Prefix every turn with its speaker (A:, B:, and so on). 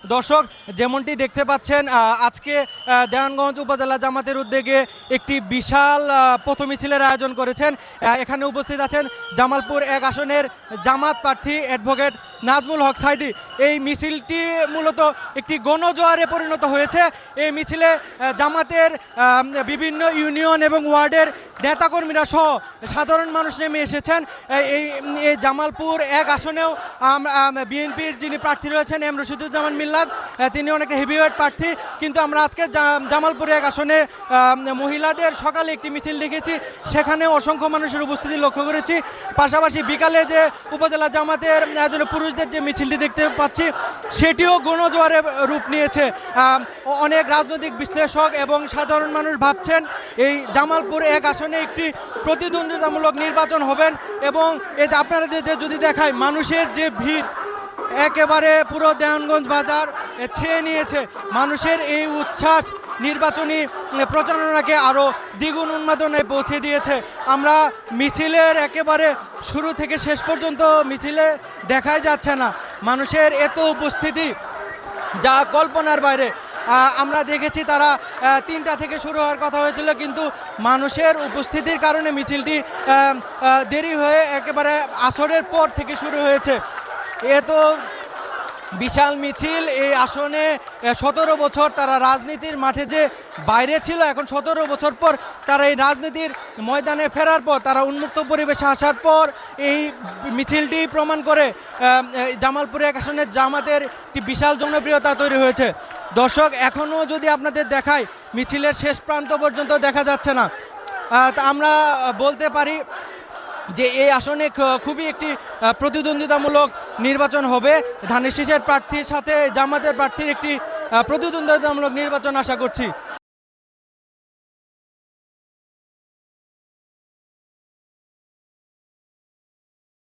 A: দর্শক যেমনটি দেখতে পাচ্ছেন আজকে দেওয়ানগঞ্জ উপজেলা জামাতের উদ্যোগে একটি বিশাল পথ মিছিলের আয়োজন করেছেন। এখানে উপস্থিত আছেন জামালপুর 1 আসনের জামাত প্রার্থী অ্যাডভোকেট নাজমুল হক সাইদি। এই মিছিলটি মূলত একটি গণজোয়ারে পরিণত হয়েছে। এই মিছিলে জামাতের বিভিন্ন ইউনিয়ন এবং ওয়ার্ডের নেতাকর্মীরা সহ সাধারণ মানুষ নেমে এসেছেন। এই জামালপুর 1 আসনেও বিএনপির যিনি প্রার্থী রয়েছেন এম রশিদুজ্জামান মিল্লাত, তিনি অনেক হেভিওয়েট প্রার্থী, কিন্তু আমরা আজকে জামালপুর 1 আসনে মহিলাদের সকালে একটি মিছিল দেখেছি, সেখানে অসংখ্য মানুষের উপস্থিতি লক্ষ্য করেছি। পাশাপাশি বিকালে যে উপজেলা জামাতের পুরুষদের যে মিছিলটি দেখতে পাচ্ছি সেটিও গণজোয়ারে রূপ নিয়েছে। অনেক রাজনৈতিক বিশ্লেষক এবং সাধারণ মানুষ ভাবছেন এই জামালপুর 1 আসনে একটি প্রতিদ্বন্দ্বিতামূলক নির্বাচন হবেন এবং আপনারা যদি দেখায় মানুষের যে ভিড় একেবারে পুরো দেওয়ানগঞ্জ বাজার ছেয়ে নিয়েছে। মানুষের এই উচ্ছ্বাস নির্বাচনী প্রচারণাকে আরও দ্বিগুণ উন্মাদনায় পৌঁছে দিয়েছে। আমরা মিছিলের একেবারে শুরু থেকে শেষ পর্যন্ত মিছিলে দেখাই যাচ্ছে না মানুষের এত উপস্থিতি যা কল্পনার বাইরে। আমরা দেখেছি তারা 3টা থেকে শুরু হওয়ার কথা হয়েছিল, কিন্তু মানুষের উপস্থিতির কারণে মিছিলটি দেরি হয়ে একেবারে আসরের পর থেকে শুরু হয়েছে। এত বিশাল মিছিল এই আসনে 17 বছর তারা রাজনীতির মাঠে যে বাইরে ছিল, এখন 17 বছর পর তারা এই রাজনীতির ময়দানে ফেরার পর তারা উন্মুক্ত পরিবেশে আসার পর এই মিছিলটি প্রমাণ করে জামালপুর 1 আসনের জামাতের একটি বিশাল জনপ্রিয়তা তৈরি হয়েছে। দর্শক এখনও যদি আপনাদের দেখায় মিছিলের শেষ প্রান্ত পর্যন্ত দেখা যাচ্ছে না। তা আমরা বলতে পারি যে এই আসনে খুবই একটি প্রতিদ্বন্দ্বিতামূলক নির্বাচন হবে। ধানের শীষের প্রার্থীর সাথে জামাতের প্রার্থীর একটি প্রতিদ্বন্দ্বিতামূলক নির্বাচন আশা করছি।